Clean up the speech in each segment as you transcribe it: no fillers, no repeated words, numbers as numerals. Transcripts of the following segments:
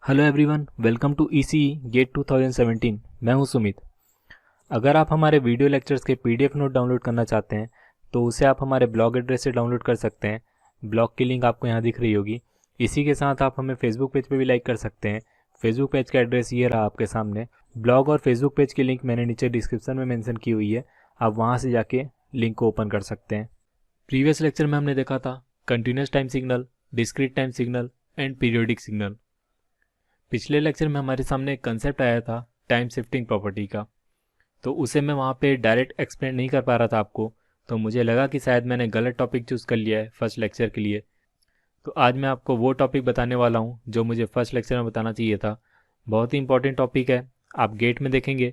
Hello everyone, welcome to ECE GATE 2017। मैं हूं सुमित। अगर आप हमारे वीडियो लेक्चर्स के पीडीएफ नोट डाउनलोड करना चाहते हैं तो उसे आप हमारे ब्लॉग एड्रेस से डाउनलोड कर सकते हैं। ब्लॉग की लिंक आपको यहां दिख रही होगी। इसी के साथ आप हमें फेसबुक पेज पे भी लाइक कर सकते हैं। फेसबुक पेज का एड्रेस ये रहा आपके सामने। ब्लॉग और फेसबुक पेज की लिंक मैंने नीचे डिस्क्रिप्शन में मेंशन की हुई है, आप वहाँ से जाके लिंक को ओपन कर सकते हैं। प्रीवियस लेक्चर में हमने देखा था continuous time signal, discrete time signal and periodic signal. पिछले लेक्चर में हमारे सामने एक कंसेप्ट आया था टाइम शिफ्टिंग प्रॉपर्टी का, तो उसे मैं वहाँ पे डायरेक्ट एक्सप्लेन नहीं कर पा रहा था आपको, तो मुझे लगा कि शायद मैंने गलत टॉपिक चूज़ कर लिया है फर्स्ट लेक्चर के लिए। तो आज मैं आपको वो टॉपिक बताने वाला हूँ जो मुझे फर्स्ट लेक्चर में बताना चाहिए था। बहुत ही इंपॉर्टेंट टॉपिक है, आप गेट में देखेंगे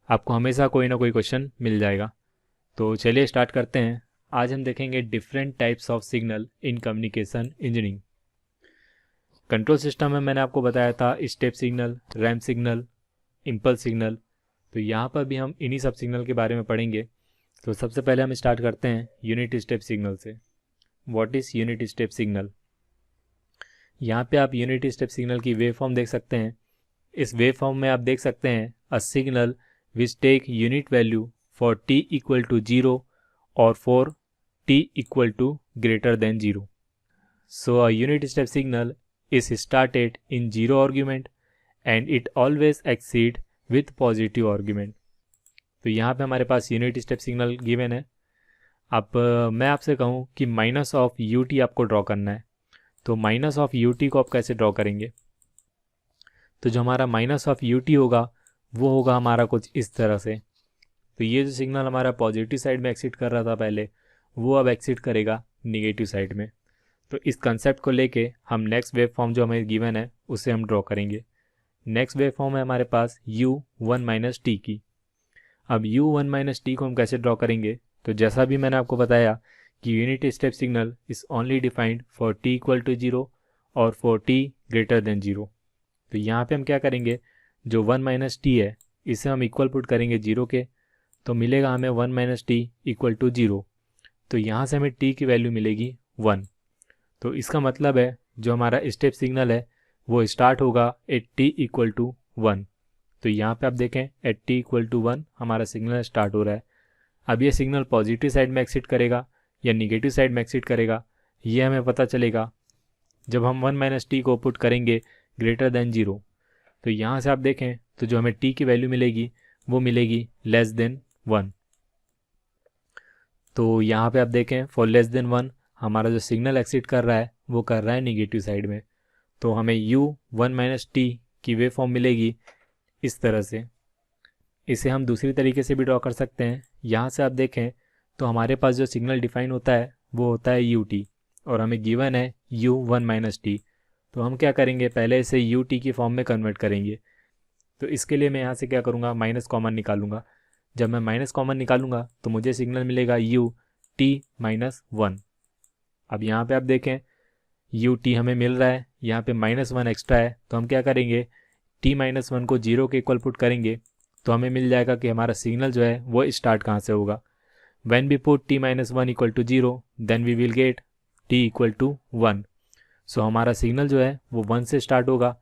आपको हमेशा कोई ना कोई क्वेश्चन मिल जाएगा। तो चलिए स्टार्ट करते हैं। आज हम देखेंगे different types of signal in communication engineering. Control system में मैंने आपको बताया था step signal, ramp signal, impulse signal. तो यहाँ पर भी हम इन्हीं सब सिग्नल के बारे में पढ़ेंगे। तो सबसे पहले हम स्टार्ट करते हैं यूनिट स्टेप सिग्नल से। What is unit step signal? यहाँ पे आप यूनिट स्टेप सिग्नल की वेव फॉर्म देख सकते हैं। इस वेव फॉर्म में आप देख सकते हैं a signal which take unit value for t equal to 0 और for t equal to greater than 0। So a unit step signal is started in zero argument and it always exceed with positive argument। तो यहाँ पे हमारे पास unit step signal given है। अब मैं आपसे कहूँ कि माइनस ऑफ यू टी आपको ड्रॉ करना है, तो माइनस ऑफ यू टी को आप कैसे ड्रॉ करेंगे? तो जो हमारा माइनस ऑफ यू टी होगा वो होगा हमारा कुछ इस तरह से। तो ये जो सिग्नल हमारा पॉजिटिव साइड में एक्सिट कर रहा था पहले, वो अब एक्सिट करेगा निगेटिव साइड में। तो इस कंसेप्ट को लेके हम नेक्स्ट वेव फॉर्म जो हमें गिवन है उसे हम ड्रॉ करेंगे। नेक्स्ट वेव फॉर्म है हमारे पास u1 माइनस टी की। अब u1 माइनस टी को हम कैसे ड्रॉ करेंगे? तो जैसा भी मैंने आपको बताया कि unit step signal is only defined for t equal to 0 और फॉर t ग्रेटर देन 0। तो यहाँ पे हम क्या करेंगे, जो 1 माइनस टी है इसे हम इक्वल पुट करेंगे 0 के, तो मिलेगा हमें 1 माइनस टी इक्वल टू 0। तो यहाँ से हमें t की वैल्यू मिलेगी 1। तो इसका मतलब है जो हमारा स्टेप सिग्नल है वो स्टार्ट होगा एट t इक्वल टू 1। तो यहाँ पे आप देखें एट t इक्वल टू 1 हमारा सिग्नल स्टार्ट हो रहा है। अब ये सिग्नल पॉजिटिव साइड में एक्सिट करेगा या निगेटिव साइड में एक्सिट करेगा, ये हमें पता चलेगा जब हम 1 माइनस टी को पुट करेंगे ग्रेटर देन 0। तो यहाँ से आप देखें तो जो हमें t की वैल्यू मिलेगी वो मिलेगी लेस देन 1। तो यहाँ पे आप देखें फॉर लेस देन 1 हमारा जो सिग्नल एक्सिट कर रहा है वो कर रहा है निगेटिव साइड में। तो हमें u1 माइनस टी की वेव फॉर्म मिलेगी इस तरह से। इसे हम दूसरी तरीके से भी ड्रॉ कर सकते हैं। यहाँ से आप देखें तो हमारे पास जो सिग्नल डिफाइन होता है वो होता है ut और हमें गिवन है u1 माइनस टी। तो हम क्या करेंगे, पहले इसे ut की फॉर्म में कन्वर्ट करेंगे। तो इसके लिए मैं यहाँ से क्या करूँगा, माइनस कॉमन निकालूंगा। जब मैं माइनस कॉमन निकालूंगा तो मुझे सिग्नल मिलेगा ut माइनस 1। अब यहाँ पे आप देखें ut हमें मिल रहा है, यहाँ पे -1 एक्स्ट्रा है, तो हम क्या करेंगे t माइनस 1 को 0 के इक्वल पुट करेंगे तो हमें मिल जाएगा कि हमारा सिग्नल जो है वो स्टार्ट कहाँ से होगा। When we put t minus 1 equal to 0 then we will get t equal to 1। So हमारा सिग्नल जो है वो 1 से स्टार्ट होगा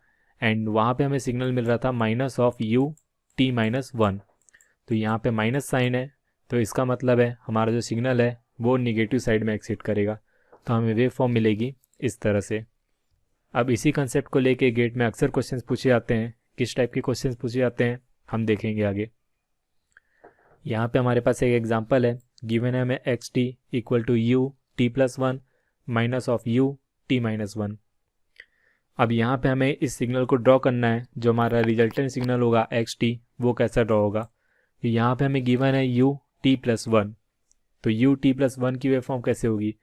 एंड वहाँ पे हमें सिग्नल मिल रहा था माइनस ऑफ ut माइनस 1। तो यहाँ पे माइनस साइन है, तो इसका मतलब है हमारा जो सिग्नल है वो निगेटिव साइड में एक्सिट करेगा। तो हमें वेव फॉर्म मिलेगी इस तरह से। अब इसी कंसेप्ट को लेके गेट में अक्सर क्वेश्चंस पूछे जाते हैं। किस टाइप के क्वेश्चंस पूछे जाते हैं हम देखेंगे आगे। यहाँ पे हमारे पास एक एग्जांपल है, गिवन है हमें x t equal to u t plus 1 minus of u t minus 1। अब यहाँ पे हमें इस सिग्नल को ड्रॉ करना है, जो हमारा रिजल्टेंट सिग्नल होगा एक्स टी वो कैसा ड्रॉ होगा। तो यहाँ पे हमें गिवन है यू टी प्लस 1, तो यू टी प्लस 1 की वेव फॉर्म कैसे होगी?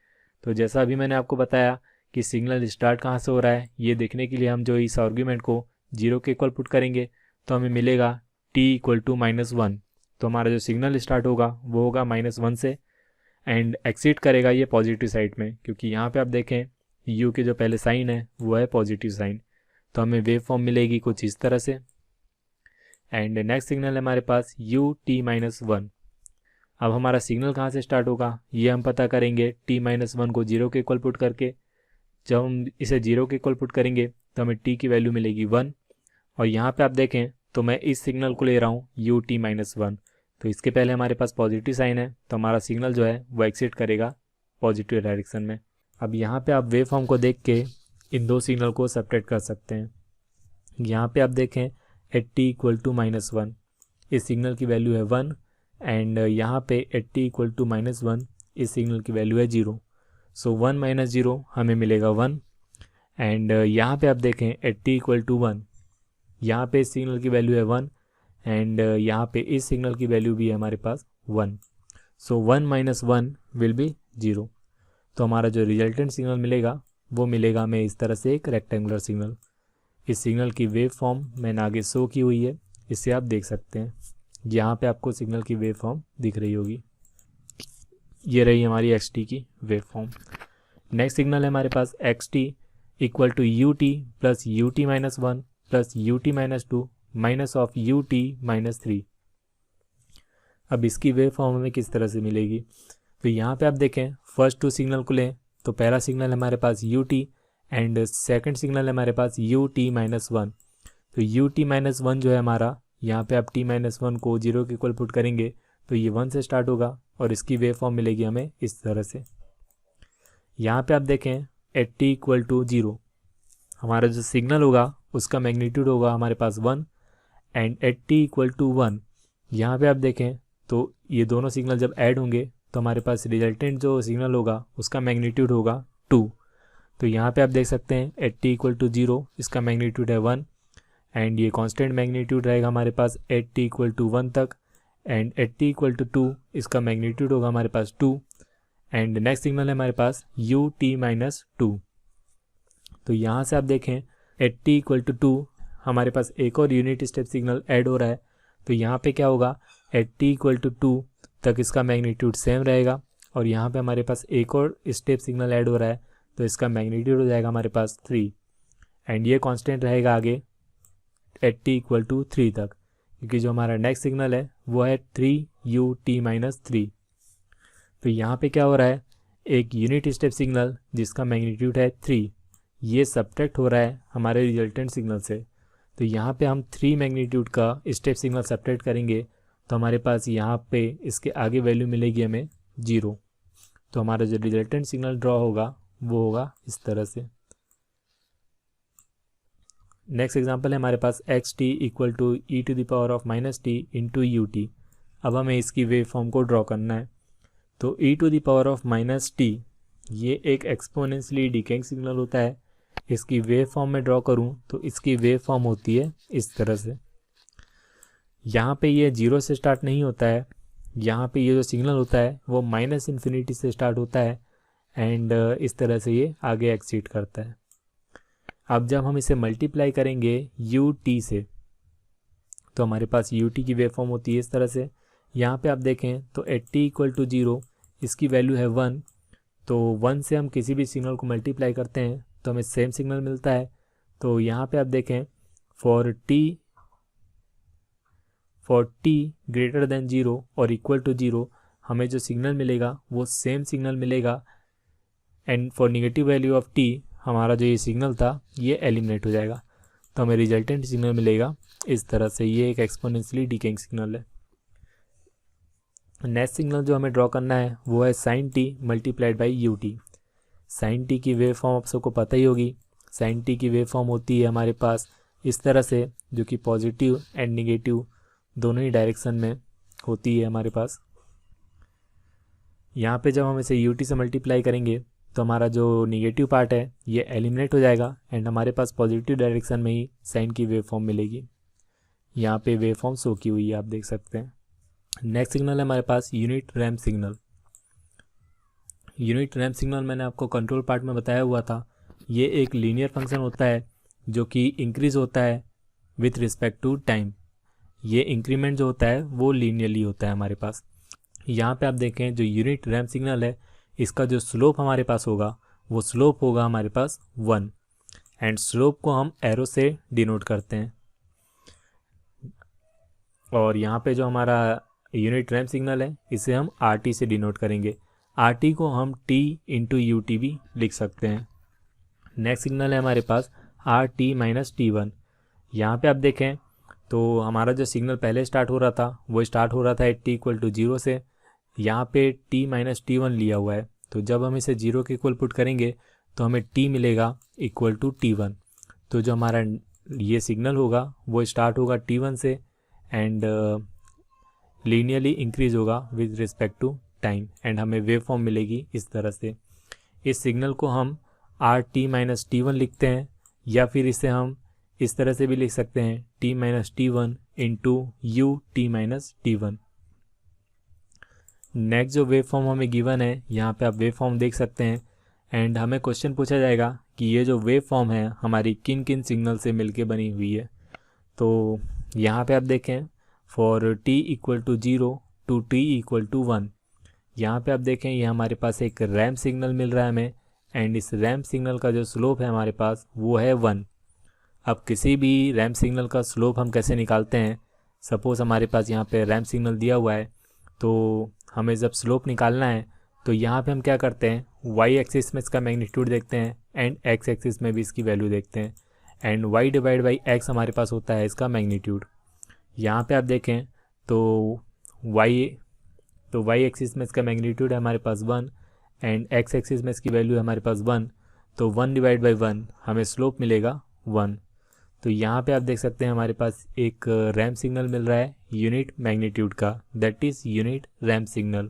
तो जैसा अभी मैंने आपको बताया कि सिग्नल स्टार्ट कहाँ से हो रहा है, ये देखने के लिए हम जो इस आर्ग्यूमेंट को 0 के इक्वल पुट करेंगे तो हमें मिलेगा t इक्वल टू -1। तो हमारा जो सिग्नल स्टार्ट होगा वो होगा -1 से एंड एक्सिट करेगा ये पॉजिटिव साइड में, क्योंकि यहाँ पे आप देखें u के जो पहले साइन है वो है पॉजिटिव साइन। तो हमें वेव फॉर्म मिलेगी कुछ इस तरह से। एंड नेक्स्ट सिग्नल है हमारे पास ut-1। अब हमारा सिग्नल कहाँ से स्टार्ट होगा ये हम पता करेंगे t-1 को 0 के इक्वल पुट करके। जब हम इसे 0 के इक्वल पुट करेंगे तो हमें t की वैल्यू मिलेगी 1। और यहाँ पे आप देखें तो मैं इस सिग्नल को ले रहा हूँ ut-1, तो इसके पहले हमारे पास पॉजिटिव साइन है, तो हमारा सिग्नल जो है वो एक्सिट करेगा पॉजिटिव डायरेक्शन में। अब यहाँ पे आप वेव फॉर्म को देख के इन दो सिग्नल को सेपरेट कर सकते हैं। यहाँ पे आप देखें एट t इक्वल टू -1 इस सिग्नल की वैल्यू है 1, एंड यहाँ पे एट t इक्वल टू -1 इस सिग्नल की वैल्यू है 0। सो 1 - 0 हमें मिलेगा 1। एंड यहाँ पे आप देखें एट t इक्वल टू 1, यहाँ पे इस सिग्नल की वैल्यू है 1, एंड यहाँ पे इस सिग्नल की वैल्यू भी है हमारे पास 1। सो 1 - 1 विल बी 0। तो हमारा जो रिजल्टेंट सिग्नल मिलेगा वो मिलेगा हमें इस तरह से एक रेक्टेंगुलर सिग्नल। इस सिग्नल की वेव फॉर्म मैंने आगे शो की हुई है, इससे आप देख सकते हैं। यहाँ पे आपको सिग्नल की वेव फॉर्म दिख रही होगी। ये रही हमारी xt की वेव फॉर्म। नेक्स्ट सिग्नल है हमारे पास xt equal to ut plus ut-1 plus ut-2 minus of ut-3। अब इसकी वेव फॉर्म हमें किस तरह से मिलेगी, तो यहाँ पे आप देखें फर्स्ट टू सिग्नल को लें तो पहला सिग्नल हमारे पास ut एंड सेकंड सिग्नल है हमारे पास ut-1। तो ut-1 जो है हमारा, यहाँ पे आप t-1 को 0 के इक्वल पुट करेंगे तो ये 1 से स्टार्ट होगा और इसकी वेव फॉर्म मिलेगी हमें इस तरह से। यहाँ पे आप देखें एट t इक्वल टू 0 हमारा जो सिग्नल होगा उसका मैग्नीट्यूड होगा हमारे पास 1, and at t equal to 1 यहाँ पे आप देखें तो ये दोनों सिग्नल जब ऐड होंगे तो हमारे पास रिजल्टेंट जो सिग्नल होगा उसका मैग्नीट्यूड होगा 2। तो यहाँ पे आप देख सकते हैं एट t इक्वल टू 0 इसका मैग्नीट्यूड है 1, एंड ये कांस्टेंट मैग्नीट्यूड रहेगा हमारे पास एट t इक्वल टू 1 तक, and at t equal to 2 इसका मैग्नीट्यूड होगा हमारे पास 2, एंड नेक्स्ट सिग्नल है हमारे पास ut-2। तो यहाँ से आप देखें एट t इक्वल टू 2 हमारे पास एक और यूनिट स्टेप सिग्नल ऐड हो रहा है। तो यहाँ पे क्या होगा एट t इक्वल टू 2 तक इसका मैग्नीट्यूड सेम रहेगा, और यहाँ पे हमारे पास एक और स्टेप सिग्नल ऐड हो रहा है तो इसका मैग्नीट्यूड हो जाएगा हमारे पास 3, एंड ये कांस्टेंट रहेगा आगे एट t इक्वल टू 3 तक, क्योंकि जो हमारा नेक्स्ट सिग्नल है वो है 3ut-3। तो यहाँ पे क्या हो रहा है, एक यूनिट स्टेप सिग्नल जिसका मैग्नीट्यूड है 3 ये सब्ट्रैक्ट हो रहा है हमारे रिजल्टेंट सिग्नल से। तो यहाँ पे हम 3 मैग्नीट्यूड का स्टेप सिग्नल सब्ट्रैक्ट करेंगे तो हमारे पास यहाँ पे इसके आगे वैल्यू मिलेगी हमें 0। तो हमारा जो रिजल्टेंट सिग्नल ड्रॉ होगा वो होगा इस तरह से। नेक्स्ट एग्जांपल है हमारे पास xt equal to e⁻⁻t into ut। अब हमें इसकी वेव फॉर्म को ड्रॉ करना है। तो e⁻⁻t ये एक एक्सपोनेंशियली डिकेइंग सिग्नल होता है। इसकी वेव फॉर्म में ड्रॉ करूं तो इसकी वेव फॉर्म होती है इस तरह से। यहाँ पे ये 0 से स्टार्ट नहीं होता है, यहाँ पे ये जो सिग्नल होता है वो -∞ से स्टार्ट होता है, एंड इस तरह से ये आगे एक्सीड करता है। अब जब हम इसे मल्टीप्लाई करेंगे ut से तो हमारे पास ut की वेव फॉर्म होती है इस तरह से। यहाँ पे आप देखें तो एट t इक्वल टू 0 इसकी वैल्यू है 1, तो 1 से हम किसी भी सिग्नल को मल्टीप्लाई करते हैं तो हमें सेम सिग्नल मिलता है। तो यहाँ पे आप देखें फॉर t ग्रेटर देन 0 और इक्वल टू 0 हमें जो सिग्नल मिलेगा वो सेम सिग्नल मिलेगा, and for negative value of t हमारा जो ये सिग्नल था ये एलिमिनेट हो जाएगा। तो हमें रिजल्टेंट सिग्नल मिलेगा इस तरह से। ये एक एक्सपोनेंशियली डिकेइंग सिग्नल है। नेक्स्ट सिग्नल जो हमें ड्रॉ करना है वो है sin t multiplied by ut। sin t की वेव फॉर्म आप सबको पता ही होगी। sin t की वेव फॉर्म होती है हमारे पास इस तरह से, जो कि पॉजिटिव एंड नेगेटिव दोनों ही डायरेक्शन में होती है हमारे पास। यहाँ पे जब हम इसे ut से मल्टीप्लाई करेंगे तो हमारा जो निगेटिव पार्ट है ये एलिमिनेट हो जाएगा, एंड हमारे पास पॉजिटिव डायरेक्शन में ही साइन की वेव फॉर्म मिलेगी। यहाँ पे वेव फॉर्म शो की हुई है, आप देख सकते हैं। नेक्स्ट सिग्नल है हमारे पास unit ramp signal. Unit ramp signal मैंने आपको कंट्रोल पार्ट में बताया हुआ था। ये एक लीनियर फंक्शन होता है जो कि इंक्रीज होता है विथ रिस्पेक्ट टू टाइम। ये इंक्रीमेंट जो होता है वो लीनियरली होता है हमारे पास। यहाँ पे आप देखें जो यूनिट रैम्प सिग्नल है इसका जो स्लोप हमारे पास होगा वो स्लोप होगा हमारे पास 1, एंड स्लोप को हम एरो से डिनोट करते हैं। और यहाँ पे जो हमारा यूनिट रैम्प सिग्नल है इसे हम RT से डिनोट करेंगे। RT को हम T इंटू UT भी लिख सकते हैं। नेक्स्ट सिग्नल है हमारे पास R T minus T one. यहाँ पर आप देखें तो हमारा जो सिग्नल पहले स्टार्ट हो रहा था वो स्टार्ट हो रहा था at t equal to zero से। यहाँ पे टी माइनस टी वन लिया हुआ है, तो जब हम इसे जीरो के इक्वल पुट करेंगे तो हमें टी मिलेगा इक्वल टू टी वन। तो जो हमारा ये सिग्नल होगा वो स्टार्ट होगा टी वन से एंड लीनियरली इंक्रीज होगा with respect to time and हमें वेव फॉर्म मिलेगी इस तरह से। इस सिग्नल को हम r T minus T one लिखते हैं, या फिर इसे हम इस तरह से भी लिख सकते हैं T minus T one into you t minus T one. Next जो वेव फॉर्म हमें गिवन है, यहाँ पे आप वेव फॉर्म देख सकते हैं एंड हमें क्वेश्चन पूछा जाएगा कि ये जो वेव फॉर्म है हमारी किन किन सिग्नल से मिलके बनी हुई है। तो यहाँ पे आप देखें for t equal to zero to t equal to one, यहाँ पे आप देखें ये हमारे पास एक रैम्प सिग्नल मिल रहा है हमें एंड इस रैम्प सिग्नल का जो स्लोप है हमारे पास वो है 1। अब किसी भी रैम्प सिग्नल का स्लोप हम कैसे निकालते हैं, सपोज़ हमारे पास यहाँ पे रैम्प सिग्नल दिया हुआ है, तो हमें जब स्लोप निकालना है तो यहाँ पे हम क्या करते हैं वाई एक्सिस में इसका मैग्नीट्यूड देखते हैं एंड एक्स एक्सिस में भी इसकी वैल्यू देखते हैं and y divide by x हमारे पास होता है इसका मैग्नीट्यूड। यहाँ पे आप देखें तो वाई एक्सिस में इसका मैग्नीट्यूड है हमारे पास 1 एंड एक्स एक्सिस में इसकी वैल्यू है हमारे पास 1, तो 1 डिवाइड बाई 1 हमें स्लोप मिलेगा 1। तो यहाँ पे आप देख सकते हैं हमारे पास एक रैम्प सिग्नल मिल रहा है यूनिट मैग्नीट्यूड का, that is unit ramp signal.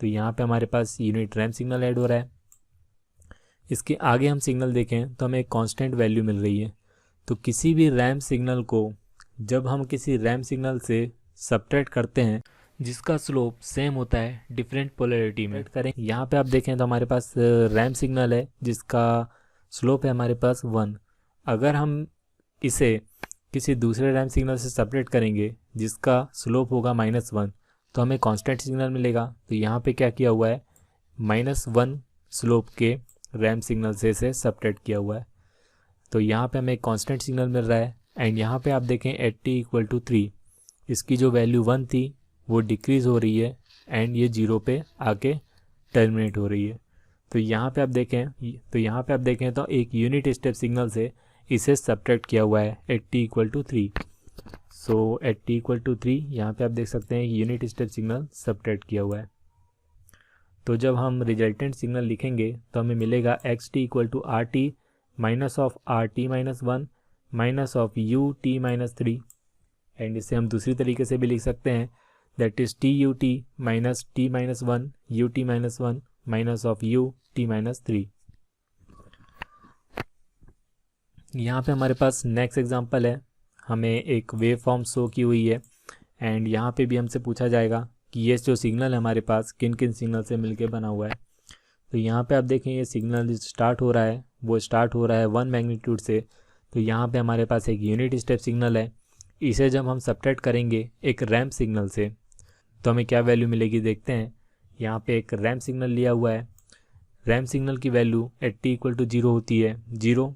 तो यहाँ पे हमारे पास यूनिट रैम्प सिग्नल ऐड हो रहा है। इसके आगे हम सिग्नल देखें तो हमें एक कांस्टेंट वैल्यू मिल रही है। तो किसी भी रैम्प सिग्नल को जब हम किसी रैम्प सिग्नल से सब्ट्रैक्ट करते हैं जिसका स्लोप सेम होता है डिफरेंट पोलैरिटी में करें, यहाँ पे आप देखें तो हमारे पास रैम्प सिग्नल है जिसका स्लोप है हमारे पास 1। अगर हम इसे किसी दूसरे रैम्प सिग्नल से सेपरेट करेंगे जिसका स्लोप होगा -1, तो हमें कांस्टेंट सिग्नल मिलेगा। तो यहाँ पे क्या किया हुआ है -1 स्लोप के रैम्प सिग्नल से इसे सेपरेट किया हुआ है। तो यहाँ पे हमें कांस्टेंट सिग्नल मिल रहा है एंड यहाँ पे आप देखें एट टी इक्वल टू 3 इसकी जो वैल्यू 1 थी वो डिक्रीज़ हो रही है एंड ये 0 पे आके टर्मिनेट हो रही है। तो यहाँ पे आप देखें तो एक यूनिट स्टेप सिग्नल से इसे सब्ट्रैक्ट किया हुआ है at t equal to 3। So at t equal to 3 यहाँ पे आप देख सकते हैं यूनिट स्टेप सिग्नल सब्ट्रैक्ट किया हुआ है। तो जब हम रिजल्टेंट सिग्नल लिखेंगे तो हमें मिलेगा x t equal to r T minus of r T minus 1 minus of u t minus 3 and इसे हम दूसरी तरीके से भी लिख सकते हैं that is t u t minus t minus 1 u t minus 1 minus of u t minus 3। यहाँ पे हमारे पास नेक्स्ट एग्जांपल है, हमें एक वेव फॉर्म शो की हुई है एंड यहाँ पे भी हमसे पूछा जाएगा कि ये जो सिग्नल है हमारे पास किन किन सिग्नल से मिलके बना हुआ है। तो यहाँ पे आप देखें ये सिग्नल स्टार्ट हो रहा है वो स्टार्ट हो रहा है 1 मैग्नीट्यूड से। तो यहाँ पे हमारे पास एक यूनिट स्टेप सिग्नल है, इसे जब हम सब्ट्रैक्ट करेंगे एक रैम्प सिग्नल से तो हमें क्या वैल्यू मिलेगी देखते हैं। यहाँ पे एक रैम्प सिग्नल लिया हुआ है, रैम्प सिग्नल की value at t equal to 0 होती है 0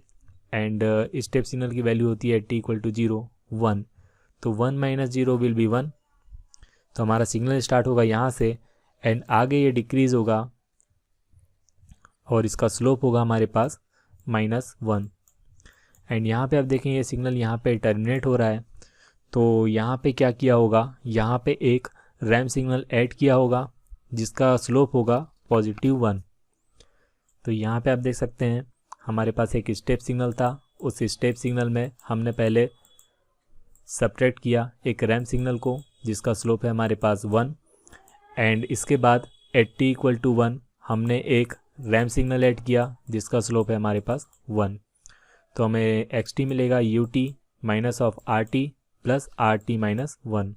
एंड स्टेप सिग्नल की वैल्यू होती है टी इक्वल टू 0 1। तो 1 माइनस 0 विल बी 1। तो हमारा सिग्नल स्टार्ट होगा यहाँ से एंड आगे ये डिक्रीज़ होगा और इसका स्लोप होगा हमारे पास -1 एंड यहाँ पे आप देखें ये सिग्नल यहाँ पे टर्मिनेट हो रहा है। तो यहाँ पे क्या किया होगा, यहाँ पे एक रैम्प सिग्नल ऐड किया होगा जिसका स्लोप होगा +1। तो यहाँ पे आप देख सकते हैं हमारे पास एक स्टेप सिग्नल था, उस स्टेप सिग्नल में हमने पहले सब्ट्रैक्ट किया एक रैम्प सिग्नल को जिसका स्लोप है हमारे पास 1 एंड इसके बाद एट टी इक्वल टू 1 हमने एक रैम्प सिग्नल ऐड किया जिसका स्लोप है हमारे पास 1। तो हमें एक्स टी मिलेगा you t minus of r T plus R T minus 1।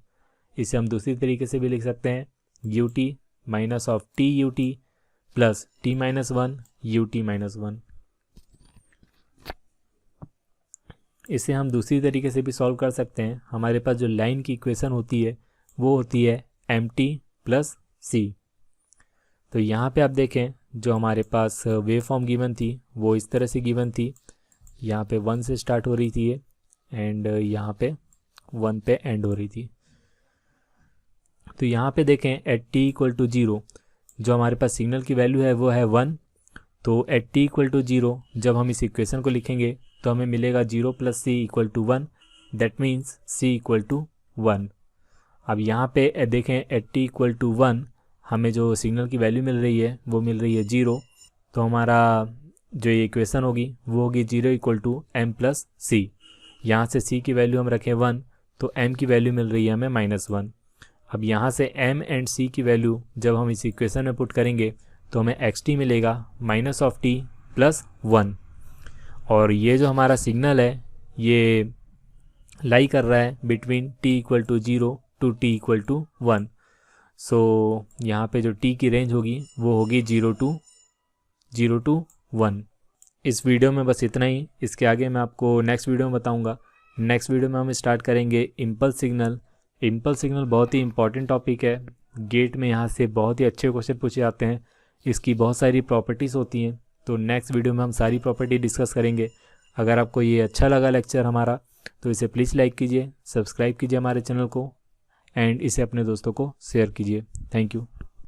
इसे हम दूसरी तरीके से भी लिख सकते हैं you t minus of T u t plus T minus 1 u t minus 1। इसे हम दूसरी तरीके से भी सॉल्व कर सकते हैं। हमारे पास जो लाइन की इक्वेशन होती है वो होती है एम टी प्लस सी। तो यहाँ पे आप देखें जो हमारे पास वेव फॉर्म गिवन थी वो इस तरह से गिवन थी, यहाँ पे 1 से स्टार्ट हो रही थी ये एंड यहाँ पे 1 पे एंड हो रही थी। तो यहाँ पे देखें एट टी इक्वल टू 0 जो हमारे पास सिग्नल की वैल्यू है वो है 1। तो एट टी इक्वल टू 0 जब हम इस इक्वेशन को लिखेंगे तो तो हमें मिलेगा 0 + c = 1, दैट मीन्स c = 1। अब यहाँ पे देखें एट t = 1 हमें जो सिग्नल की वैल्यू मिल रही है वो मिल रही है 0। तो हमारा जो ये इक्वेशन होगी वो होगी 0 = m + c। यहाँ से c की वैल्यू हम रखें 1 तो m की वैल्यू मिल रही है हमें -1। अब यहाँ से m एंड c की वैल्यू जब हम इस इक्वेशन में पुट करेंगे तो हमें xt मिलेगा -t + 1। और ये जो हमारा सिग्नल है ये लाई कर रहा है बिटवीन t = 0 टू t = 1। सो यहाँ पे जो t की रेंज होगी वो होगी 0 to 1। इस वीडियो में बस इतना ही। इसके आगे मैं आपको नेक्स्ट वीडियो में बताऊँगा। नेक्स्ट वीडियो में हम स्टार्ट करेंगे इम्पल्स सिग्नल। इम्पल्स सिग्नल बहुत ही इंपॉर्टेंट टॉपिक है। गेट में यहाँ से बहुत ही अच्छे क्वेश्चन पूछे जाते हैं। इसकी बहुत सारी प्रॉपर्टीज़ होती हैं। तो नेक्स्ट वीडियो में हम सारी प्रॉपर्टी डिस्कस करेंगे। अगर आपको ये अच्छा लगा लेक्चर हमारा तो इसे प्लीज़ लाइक कीजिए, सब्सक्राइब कीजिए हमारे चैनल को एंड इसे अपने दोस्तों को शेयर कीजिए। Thank you.